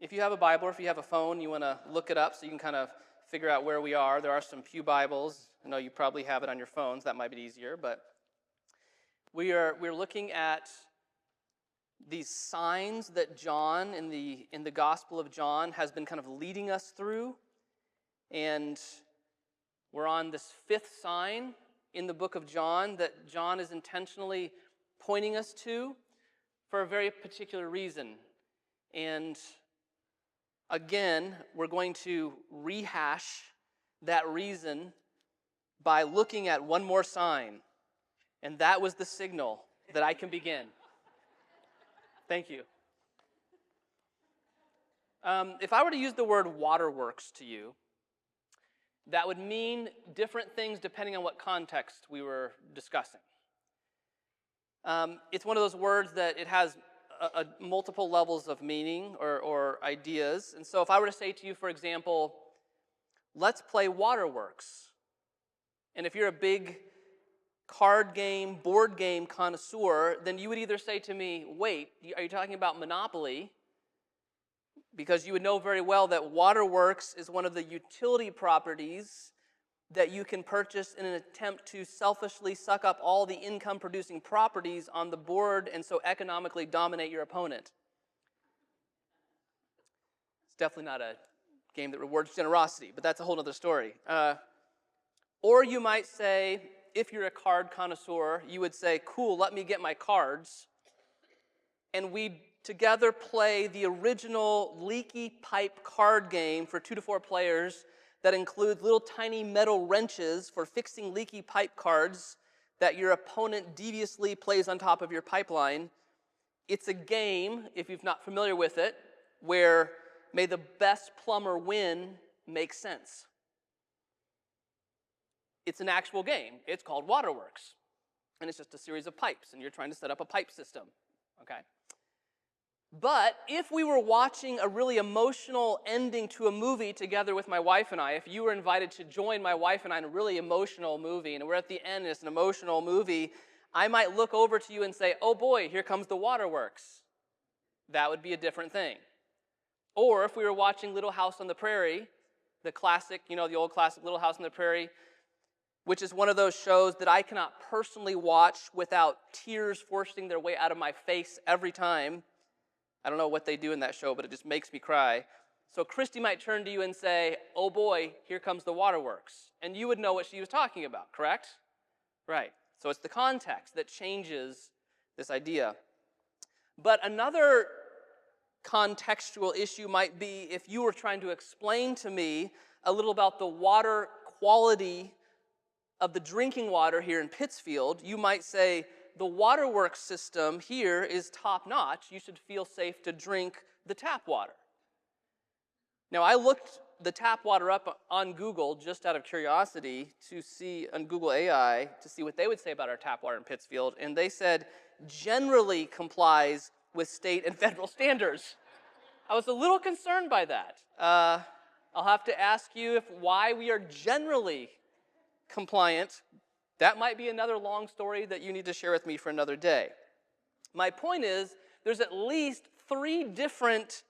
If you have a Bible or if you have a phone, you want to look it up so you can kind of figure out where we are. There are some pew Bibles. I know you probably have it on your phones. That might be easier. But we're looking at these signs that John in the Gospel of John has been kind of leading us through. And we're on this fifth sign in the book of John that John is intentionally pointing us to for a very particular reason. And again, we're going to rehash that reason by looking at one more sign. And that was the signal that I can begin. Thank you. If I were to use the word waterworks to you, that would mean different things depending on what context we were discussing. It's one of those words that it has multiple levels of meaning or ideas. And so if I were to say to you, for example, let's play Waterworks. And if you're a big card game, board game connoisseur, then you would either say to me, wait, are you talking about Monopoly? Because you would know very well that Waterworks is one of the utility properties that you can purchase in an attempt to selfishly suck up all the income-producing properties on the board and so economically dominate your opponent. It's definitely not a game that rewards generosity, but that's a whole other story. Or you might say, if you're a card connoisseur, you would say, cool, let me get my cards, and we'd together play the original leaky pipe card game for 2 to 4 players that includes little tiny metal wrenches for fixing leaky pipe cards that your opponent deviously plays on top of your pipeline. It's a game, if you're not familiar with it, where may the best plumber win makes sense. It's an actual game. It's called Waterworks. And it's just a series of pipes, and you're trying to set up a pipe system. Okay? But if we were watching a really emotional ending to a movie together with my wife and I, if you were invited to join my wife and I in a really emotional movie, and we're at the end and it's an emotional movie, I might look over to you and say, oh boy, here comes the Waterworks. That would be a different thing. Or if we were watching Little House on the Prairie, the classic, the old classic Little House on the Prairie, which is one of those shows that I cannot personally watch without tears forcing their way out of my face every time. I don't know what they do in that show, but it just makes me cry. So Christy might turn to you and say, oh boy, here comes the Waterworks. And you would know what she was talking about, correct? Right. So it's the context that changes this idea. But another contextual issue might be if you were trying to explain to me a little about the water quality of the drinking water here in Pittsfield, you might say, the Waterworks system here is top-notch. You should feel safe to drink the tap water. Now, I looked the tap water up on Google just out of curiosity to see, on Google AI, to see what they would say about our tap water in Pittsfield, and they said generally complies with state and federal standards. I was a little concerned by that. I'll have to ask you why we are generally compliant. That might be another long story that you need to share with me for another day. My point is, there's at least 3 different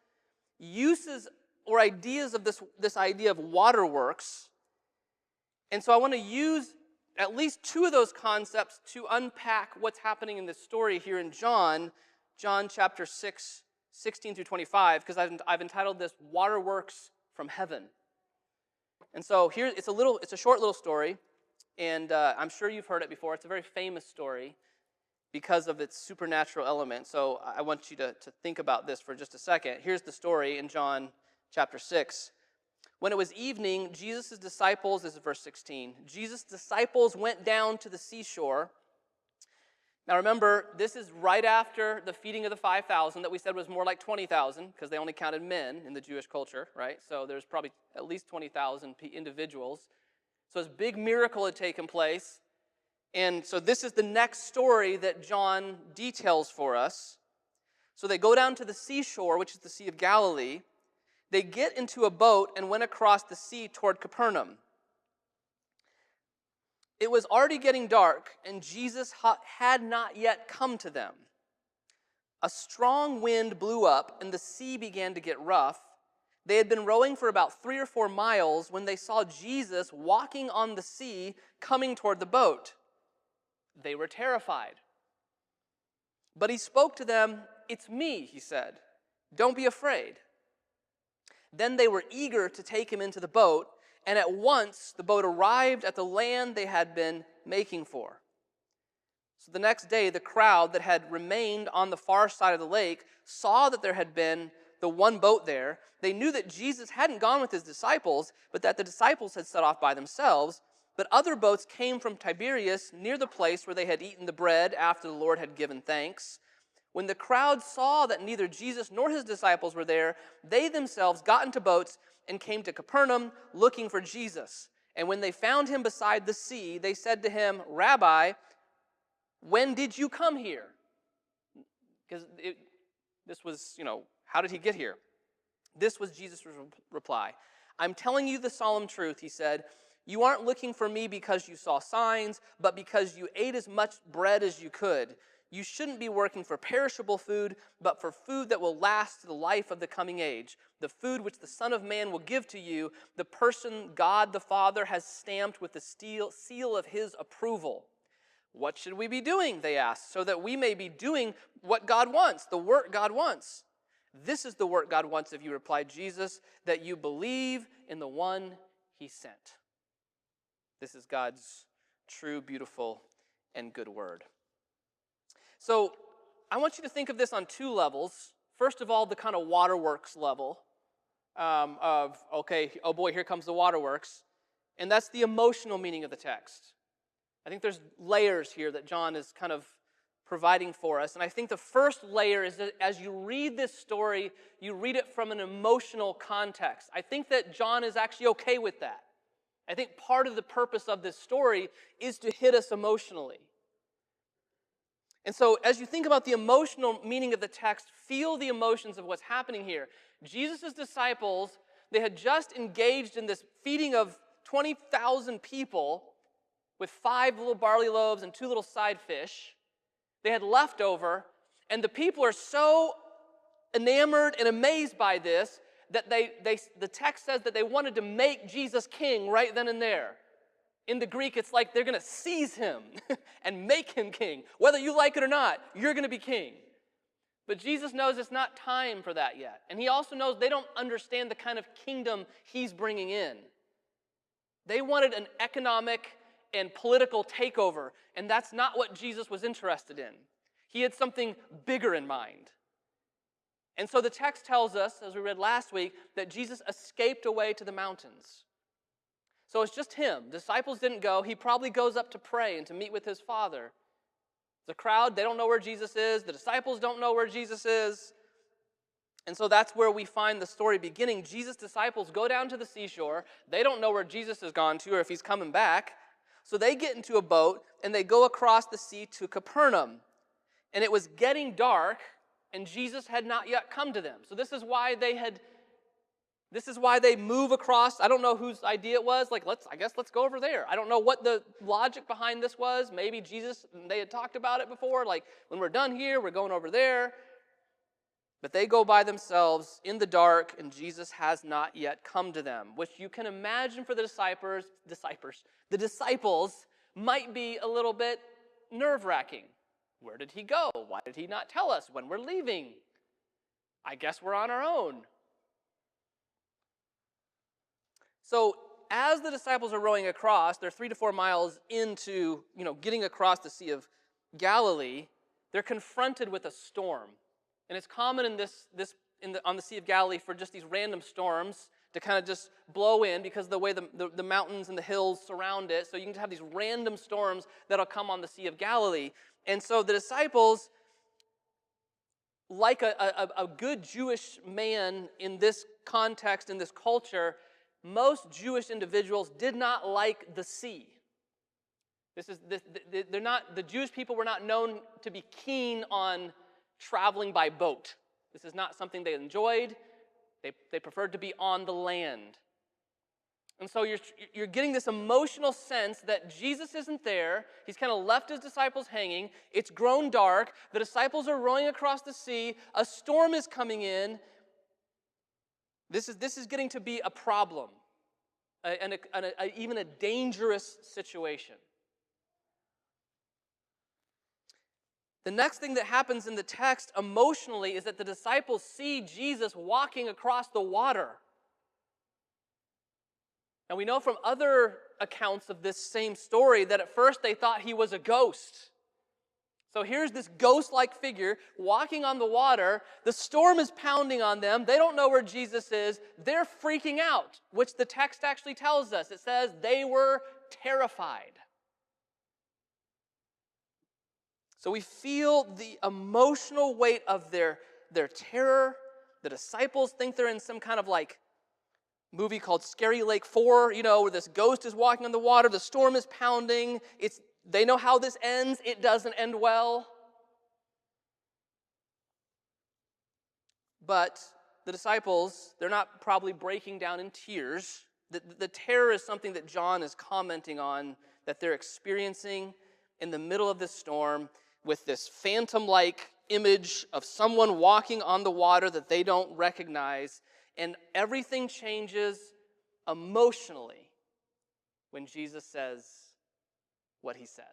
uses or ideas of this idea of Waterworks. And so I want to use at least 2 of those concepts to unpack what's happening in this story here in John chapter 6, 16 through 25, because I've entitled this Waterworks from Heaven. And so here, it's a short little story. And I'm sure you've heard it before. It's a very famous story because of its supernatural element. So I want you to think about this for just a second. Here's the story in John chapter 6. When it was evening, Jesus' disciples, this is verse 16, Jesus' disciples went down to the seashore. Now remember, this is right after the feeding of the 5,000 that we said was more like 20,000 because they only counted men in the Jewish culture, right? So there's probably at least 20,000 individuals. So this big miracle had taken place. And so this is the next story that John details for us. So they go down to the seashore, which is the Sea of Galilee. They get into a boat and went across the sea toward Capernaum. It was already getting dark, and Jesus had not yet come to them. A strong wind blew up, and the sea began to get rough. They had been rowing for about 3 or 4 miles when they saw Jesus walking on the sea, coming toward the boat. They were terrified. But he spoke to them. "It's me," he said. "Don't be afraid." Then they were eager to take him into the boat, and at once the boat arrived at the land they had been making for. So the next day, the crowd that had remained on the far side of the lake saw that there had been the one boat there. They knew that Jesus hadn't gone with his disciples, but that the disciples had set off by themselves. But other boats came from Tiberias near the place where they had eaten the bread after the Lord had given thanks. When the crowd saw that neither Jesus nor his disciples were there, they themselves got into boats and came to Capernaum looking for Jesus. And when they found him beside the sea, they said to him, "Rabbi, when did you come here?" Because this was, how did he get here? This was Jesus' reply. "I'm telling you the solemn truth," he said. "You aren't looking for me because you saw signs, but because you ate as much bread as you could. You shouldn't be working for perishable food, but for food that will last to the life of the coming age, the food which the Son of Man will give to you, the person God the Father has stamped with the seal of his approval." "What should we be doing?" they asked, "so that we may be doing what God wants, the work God wants?" "This is the work God wants of you," replied Jesus, "that you believe in the one he sent." This is God's true, beautiful, and good word. So I want you to think of this on 2 levels. First of all, the kind of Waterworks level of, okay, oh boy, here comes the Waterworks. And that's the emotional meaning of the text. I think there's layers here that John is kind of providing for us. And I think the first layer is that as you read this story, you read it from an emotional context. I think that John is actually okay with that. I think part of the purpose of this story is to hit us emotionally. And so as you think about the emotional meaning of the text, feel the emotions of what's happening here. Jesus' disciples, they had just engaged in this feeding of 20,000 people with 5 little barley loaves and 2 little side fish. They had leftover, and the people are so enamored and amazed by this that the text says that they wanted to make Jesus king right then and there. In the Greek, it's like they're going to seize him and make him king. Whether you like it or not, you're going to be king. But Jesus knows it's not time for that yet. And he also knows they don't understand the kind of kingdom he's bringing in. They wanted an economic and political takeover, and that's not what Jesus was interested in. He had something bigger in mind. And so the text tells us, as we read last week, that Jesus escaped away to the mountains. So it's just him. Disciples didn't go. He probably goes up to pray and to meet with his Father. The crowd, they don't know where Jesus is. The disciples don't know where Jesus is. And so that's where we find the story beginning. Jesus' disciples go down to the seashore. They don't know where Jesus has gone to or if he's coming back. So they get into a boat and they go across the sea to Capernaum. And it was getting dark and Jesus had not yet come to them. So this is why they move across. I don't know whose idea it was. Like, let's go over there. I don't know what the logic behind this was. Maybe Jesus, they had talked about it before. Like, when we're done here, we're going over there. But they go by themselves in the dark, and Jesus has not yet come to them, which you can imagine for the disciples might be a little bit nerve-wracking. Where did he go? Why did he not tell us when we're leaving? I guess we're on our own. So as the disciples are rowing across, they're 3 to 4 miles into, getting across the Sea of Galilee, they're confronted with a storm. And it's common on the Sea of Galilee for just these random storms to kind of just blow in because of the way the mountains and the hills surround it. So you can have these random storms that'll come on the Sea of Galilee. And so the disciples, like a good Jewish man in this context, in this culture, most Jewish individuals did not like the sea. The Jewish people were not known to be keen on traveling by boat. This is not something they enjoyed. They preferred to be on the land. And so you're getting this emotional sense that Jesus isn't there. He's kind of left his disciples hanging. It's grown dark. The disciples are rowing across the sea. A storm is coming in. This is getting to be a problem, even a dangerous situation. The next thing that happens in the text emotionally is that the disciples see Jesus walking across the water. And we know from other accounts of this same story that at first they thought he was a ghost. So here's this ghost-like figure walking on the water. The storm is pounding on them. They don't know where Jesus is. They're freaking out, which the text actually tells us. It says they were terrified. So we feel the emotional weight of their terror. The disciples think they're in some kind of movie called Scary Lake 4, where this ghost is walking on the water, the storm is pounding, they know how this ends, it doesn't end well. But the disciples, they're not probably breaking down in tears. The terror is something that John is commenting on, that they're experiencing in the middle of this storm with this phantom-like image of someone walking on the water that they don't recognize. And everything changes emotionally when Jesus says what he says.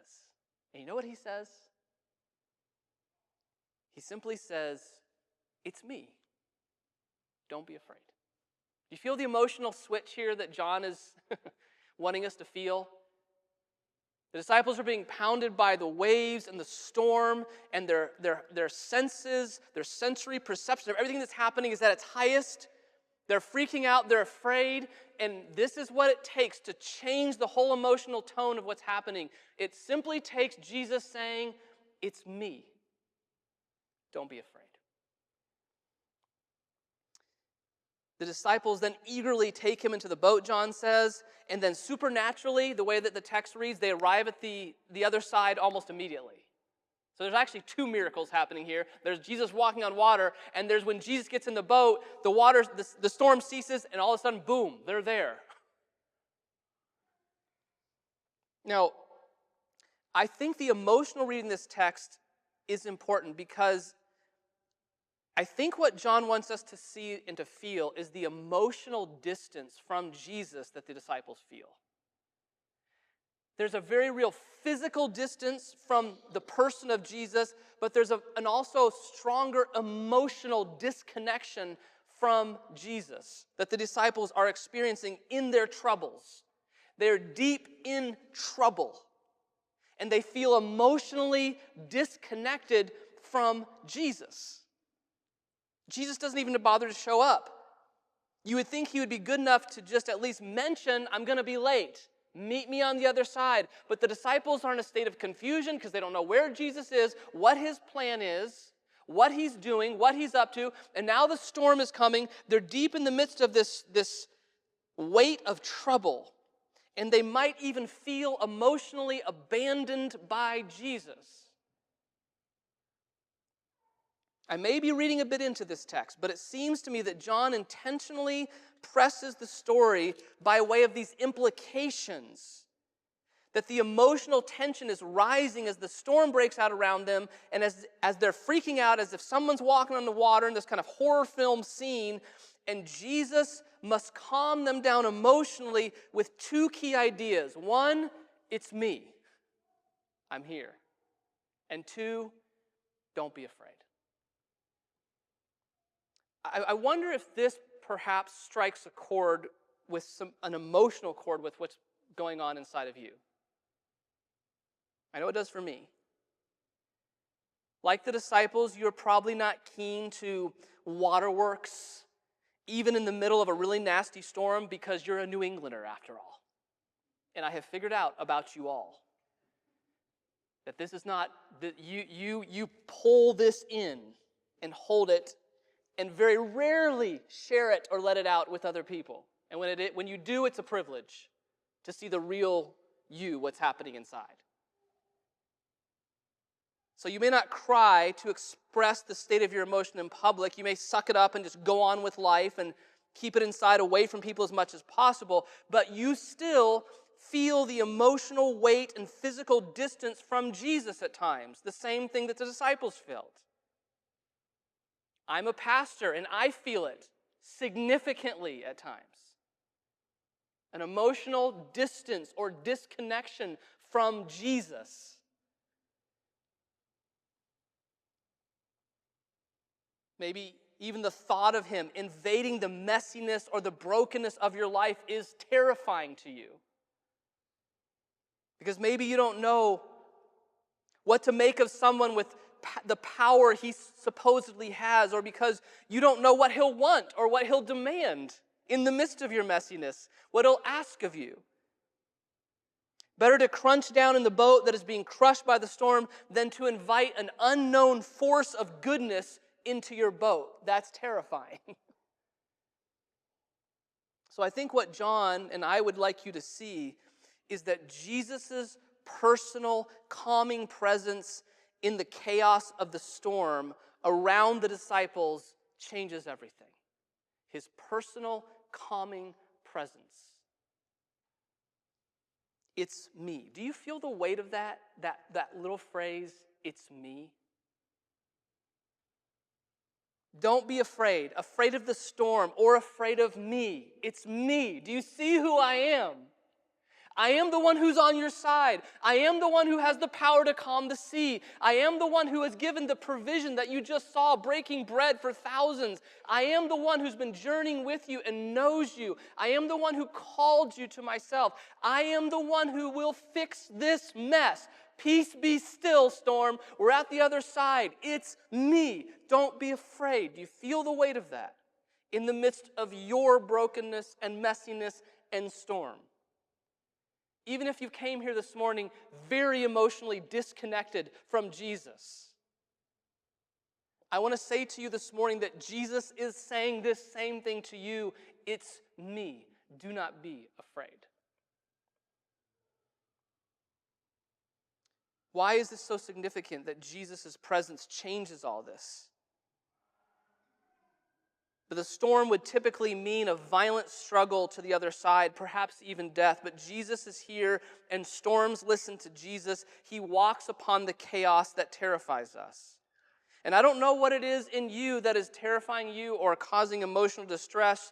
And you know what he says? He simply says, "It's me. Don't be afraid." Do you feel the emotional switch here that John is wanting us to feel? The disciples are being pounded by the waves and the storm, and their senses, their sensory perception of everything that's happening is at its highest. They're freaking out, they're afraid, and this is what it takes to change the whole emotional tone of what's happening. It simply takes Jesus saying, "It's me. Don't be afraid." The disciples then eagerly take him into the boat, John says, and then supernaturally, the way that the text reads, they arrive at the other side almost immediately. So there's actually two miracles happening here. There's Jesus walking on water, and there's when Jesus gets in the boat, the storm ceases, and all of a sudden, boom, they're there. Now, I think the emotional reading this text is important because I think what John wants us to see and to feel is the emotional distance from Jesus that the disciples feel. There's a very real physical distance from the person of Jesus, but there's an also stronger emotional disconnection from Jesus that the disciples are experiencing in their troubles. They're deep in trouble, and they feel emotionally disconnected from Jesus. Jesus doesn't even bother to show up. You would think he would be good enough to just at least mention, "I'm going to be late. Meet me on the other side." But the disciples are in a state of confusion because they don't know where Jesus is, what his plan is, what he's doing, what he's up to. And now the storm is coming. They're deep in the midst of this weight of trouble. And they might even feel emotionally abandoned by Jesus. I may be reading a bit into this text, but it seems to me that John intentionally presses the story by way of these implications. That the emotional tension is rising as the storm breaks out around them, and as they're freaking out as if someone's walking on the water in this kind of horror film scene, and Jesus must calm them down emotionally with two key ideas. One, it's me. I'm here. And two, don't be afraid. I wonder if this perhaps strikes a chord with an emotional chord with what's going on inside of you. I know it does for me. Like the disciples, you're probably not keen to Waterworks, even in the middle of a really nasty storm, because you're a New Englander after all. And I have figured out about you all that this is not, that you pull this in and hold it and very rarely share it or let it out with other people. And when you do, it's a privilege to see the real you, what's happening inside. So you may not cry to express the state of your emotion in public. You may suck it up and just go on with life and keep it inside, away from people as much as possible, but you still feel the emotional weight and physical distance from Jesus at times, the same thing that the disciples felt. I'm a pastor, and I feel it significantly at times. An emotional distance or disconnection from Jesus. Maybe even the thought of him invading the messiness or the brokenness of your life is terrifying to you. Because maybe you don't know what to make of someone with the power he supposedly has, or because you don't know what he'll want or what he'll demand in the midst of your messiness, what he'll ask of you. Better to crunch down in the boat that is being crushed by the storm than to invite an unknown force of goodness into your boat. That's terrifying. So I think what John and I would like you to see is that Jesus' personal calming presence in the chaos of the storm around the disciples changes everything. His personal calming presence. It's me. Do you feel the weight of that little phrase, it's me? Don't be afraid of the storm or afraid of me. It's me. Do you see who I am? I am the one who's on your side. I am the one who has the power to calm the sea. I am the one who has given the provision that you just saw, breaking bread for thousands. I am the one who's been journeying with you and knows you. I am the one who called you to myself. I am the one who will fix this mess. Peace be still, storm. We're at the other side. It's me. Don't be afraid. Do you feel the weight of that in the midst of your brokenness and messiness and storm? Even if you came here this morning very emotionally disconnected from Jesus, I want to say to you this morning that Jesus is saying this same thing to you. It's me. Do not be afraid. Why is this so significant that Jesus' presence changes all this? But the storm would typically mean a violent struggle to the other side, perhaps even death. But Jesus is here, and storms listen to Jesus. He walks upon the chaos that terrifies us. And I don't know what it is in you that is terrifying you or causing emotional distress.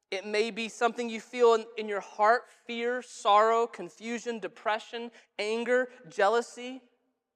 It may be something you feel in your heart: fear, sorrow, confusion, depression, anger, jealousy.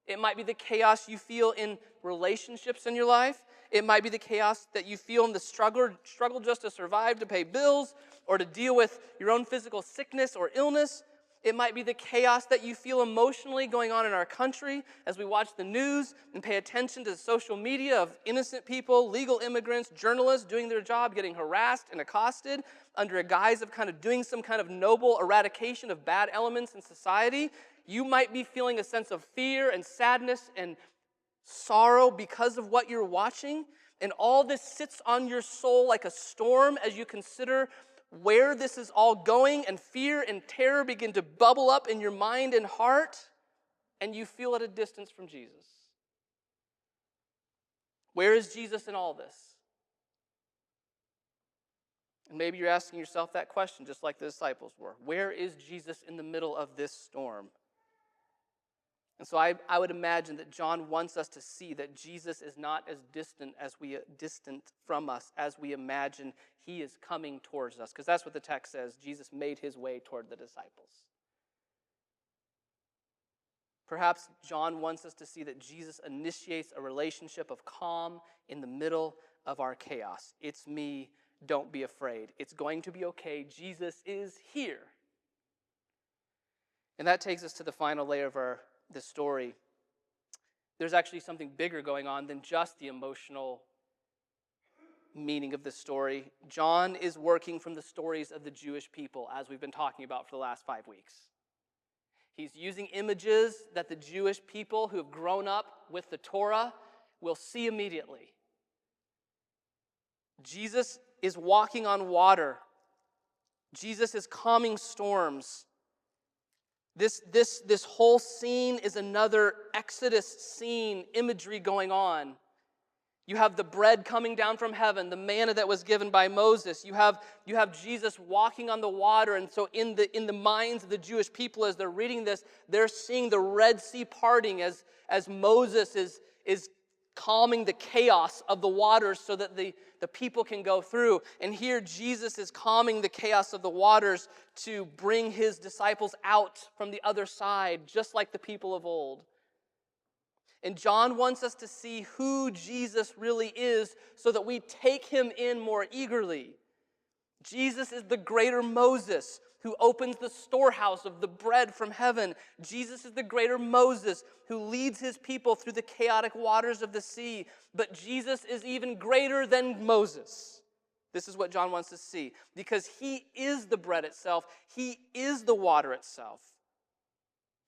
It might be the chaos you feel in relationships in your life. It might be the chaos that you feel in the struggle just to survive, to pay bills, or to deal with your own physical sickness or illness. It might be the chaos that you feel emotionally going on in our country as we watch the news and pay attention to the social media of innocent people, legal immigrants, journalists doing their job, getting harassed and accosted under a guise of kind of doing some kind of noble eradication of bad elements in society. You might be feeling a sense of fear and sadness and sorrow because of what you're watching, and all this sits on your soul like a storm as you consider where this is all going, and fear and terror begin to bubble up in your mind and heart, and you feel at a distance from Jesus. Where is Jesus in all this? And maybe you're asking yourself that question just like the disciples were. Where is Jesus in the middle of this storm? And so I would imagine that John wants us to see that Jesus is not as distant from us as we imagine. He is coming towards us, because that's what the text says. Jesus made his way toward the disciples. Perhaps John wants us to see that Jesus initiates a relationship of calm in the middle of our chaos. It's me. Don't be afraid. It's going to be okay. Jesus is here. And that takes us to the final layer of the story. There's actually something bigger going on than just the emotional meaning of the story. John is working from the stories of the Jewish people, as we've been talking about for the last 5 weeks. He's using images that the Jewish people who have grown up with the Torah will see immediately. Jesus is walking on water. Jesus is calming storms. This whole scene is another Exodus scene, imagery going on. You have the bread coming down from heaven, the manna that was given by Moses. You have Jesus walking on the water. And so in the minds of the Jewish people as they're reading this, they're seeing the Red Sea parting as Moses is calming the chaos of the waters so that the people can go through. And here Jesus is calming the chaos of the waters to bring his disciples out from the other side, just like the people of old. And John wants us to see who Jesus really is so that we take him in more eagerly. Jesus is the greater Moses who opens the storehouse of the bread from heaven. Jesus is the greater Moses who leads his people through the chaotic waters of the sea. But Jesus is even greater than Moses. This is what John wants to see, because he is the bread itself. He is the water itself.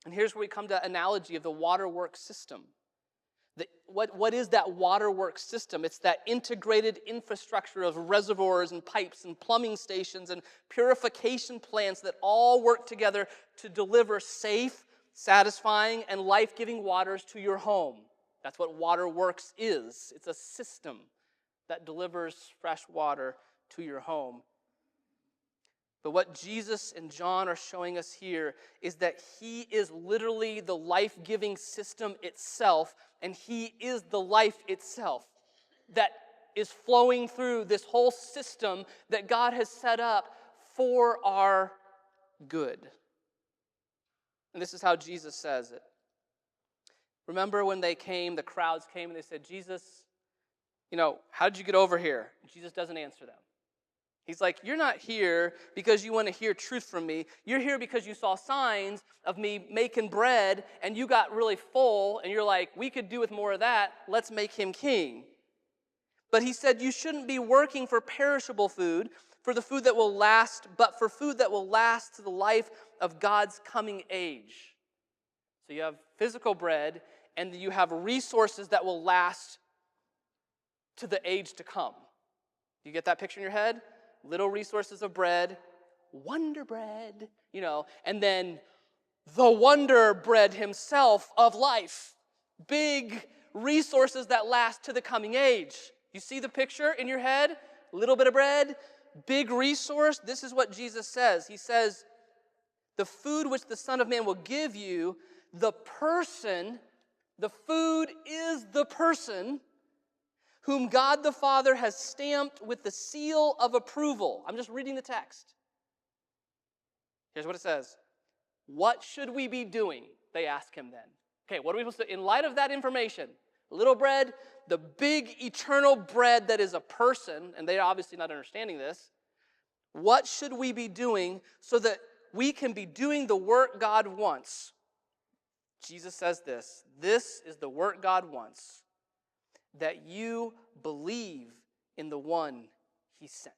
And here's where we come to an analogy of the waterworks system. What is that waterworks system? It's that integrated infrastructure of reservoirs and pipes and plumbing stations and purification plants that all work together to deliver safe, satisfying, and life-giving waters to your home. That's what waterworks is. It's a system that delivers fresh water to your home. But what Jesus and John are showing us here is that he is literally the life-giving system itself, and he is the life itself that is flowing through this whole system that God has set up for our good. And this is how Jesus says it. Remember when they came, the crowds came, and they said, Jesus, how did you get over here? Jesus doesn't answer them. He's like, you're not here because you want to hear truth from me. You're here because you saw signs of me making bread and you got really full and you're like, we could do with more of that. Let's make him king. But he said you shouldn't be working for perishable food, for the food that will last, but for food that will last to the life of God's coming age. So you have physical bread and you have resources that will last to the age to come. Do you get that picture in your head? Little resources of bread, wonder bread, and then the wonder bread himself of life. Big resources that last to the coming age. You see the picture in your head? A little bit of bread, big resource. This is what Jesus says. He says, the food which the Son of Man will give you, the food is the person whom God the Father has stamped with the seal of approval. I'm just reading the text. Here's what it says. What should we be doing? They ask him then. Okay, what are we supposed to do? In light of that information, little bread, the big eternal bread that is a person, and they're obviously not understanding this, what should we be doing so that we can be doing the work God wants? Jesus says this. This is the work God wants, that you believe in the one he sent.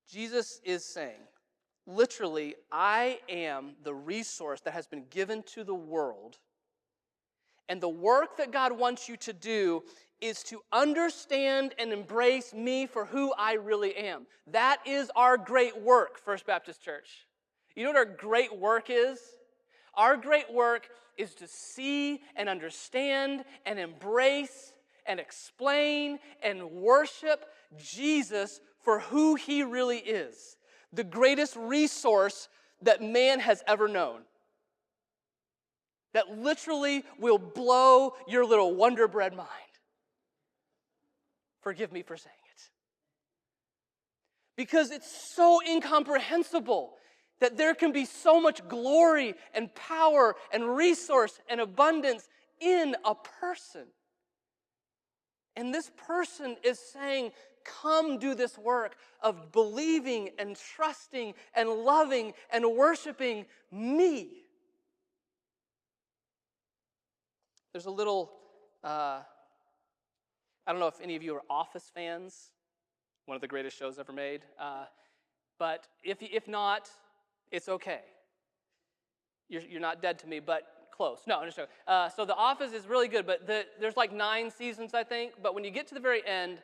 Jesus is saying, literally, I am the resource that has been given to the world, and the work that God wants you to do is to understand and embrace me for who I really am. That is our great work, First Baptist Church. You know what our great work is? Our great work is to see and understand and embrace and explain and worship Jesus for who he really is. The greatest resource that man has ever known. That literally will blow your little Wonder Bread mind. Forgive me for saying it. Because it's so incomprehensible that there can be so much glory and power and resource and abundance in a person. And this person is saying, come do this work of believing and trusting and loving and worshiping me. There's a little, I don't know if any of you are Office fans, one of the greatest shows ever made. But if not, it's okay. You're not dead to me, but close. No, I'm just joking. So The Office is really good, but there's like 9 seasons, I think. But when you get to the very end,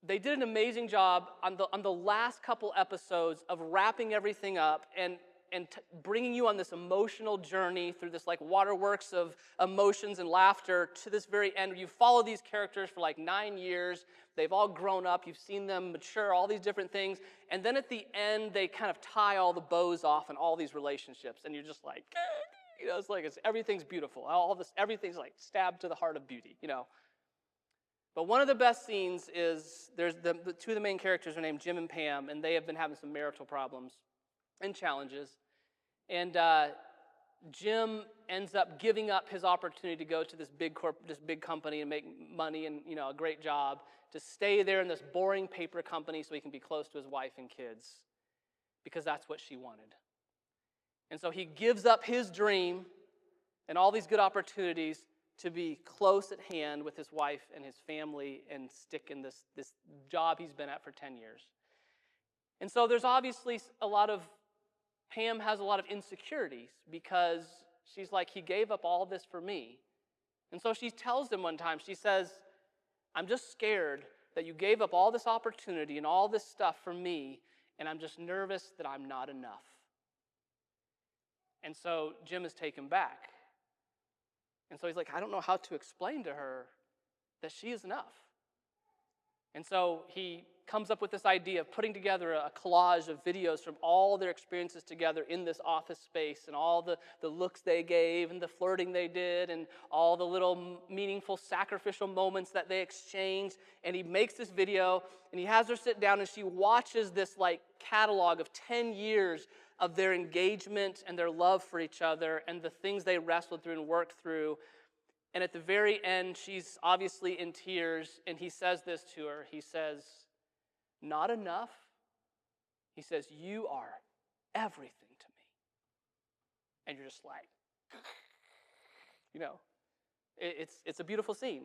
they did an amazing job on the last couple episodes of wrapping everything up. And and bringing you on this emotional journey through this like waterworks of emotions and laughter to this very end. You follow these characters for like 9 years. They've all grown up. You've seen them mature, all these different things. And then at the end, they kind of tie all the bows off in all these relationships. And you're just like, it's like everything's beautiful. Everything's like stabbed to the heart of beauty, But one of the best scenes is there's the two of the main characters are named Jim and Pam, and they have been having some marital problems and challenges. And Jim ends up giving up his opportunity to go to this big company and make money and a great job to stay there in this boring paper company so he can be close to his wife and kids because that's what she wanted. And so he gives up his dream and all these good opportunities to be close at hand with his wife and his family and stick in this job he's been at for 10 years. And so there's obviously Pam has a lot of insecurities because she's like, he gave up all this for me. And so she tells him one time, she says, I'm just scared that you gave up all this opportunity and all this stuff for me, and I'm just nervous that I'm not enough. And so Jim is taken back. And so he's like, I don't know how to explain to her that she is enough. And so he comes up with this idea of putting together a collage of videos from all their experiences together in this office space and all the looks they gave and the flirting they did and all the little meaningful sacrificial moments that they exchanged. And he makes this video and he has her sit down and she watches this like catalog of 10 years of their engagement and their love for each other and the things they wrestled through and worked through. And at the very end, she's obviously in tears, and he says this to her. He says, not enough. He says, you are everything to me. And you're just like, it's a beautiful scene.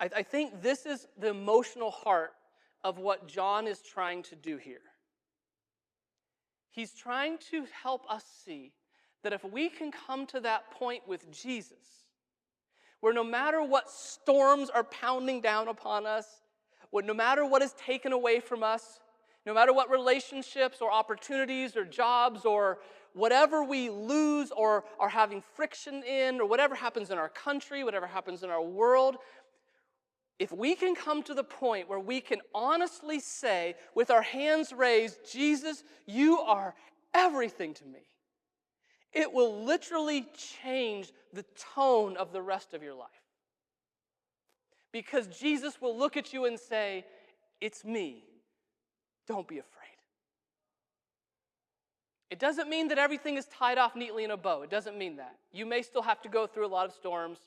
I think this is the emotional heart of what John is trying to do here. He's trying to help us see that if we can come to that point with Jesus, where no matter what storms are pounding down upon us, no matter what is taken away from us, no matter what relationships or opportunities or jobs or whatever we lose or are having friction in, or whatever happens in our country, whatever happens in our world, if we can come to the point where we can honestly say with our hands raised, Jesus, you are everything to me, it will literally change the tone of the rest of your life. Because Jesus will look at you and say, it's me. Don't be afraid. It doesn't mean that everything is tied off neatly in a bow. It doesn't mean that. You may still have to go through a lot of storms.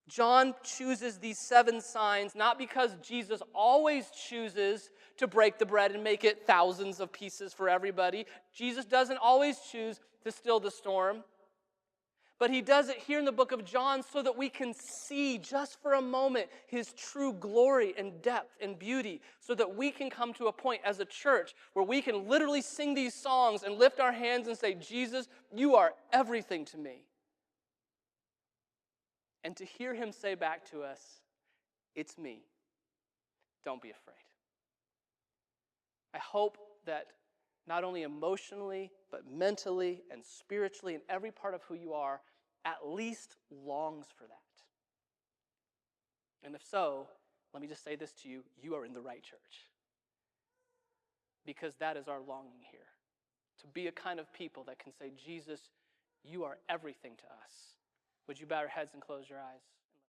John chooses these 7 signs not because Jesus always chooses to break the bread and make it thousands of pieces for everybody. Jesus doesn't always choose to still the storm. But he does it here in the book of John so that we can see just for a moment his true glory and depth and beauty, so that we can come to a point as a church where we can literally sing these songs and lift our hands and say, Jesus, you are everything to me. And to hear him say back to us, it's me. Don't be afraid. I hope that not only emotionally, but mentally and spiritually and every part of who you are at least longs for that. And if so, let me just say this to you, you are in the right church. Because that is our longing here. To be a kind of people that can say, Jesus, you are everything to us. Would you bow your heads and close your eyes?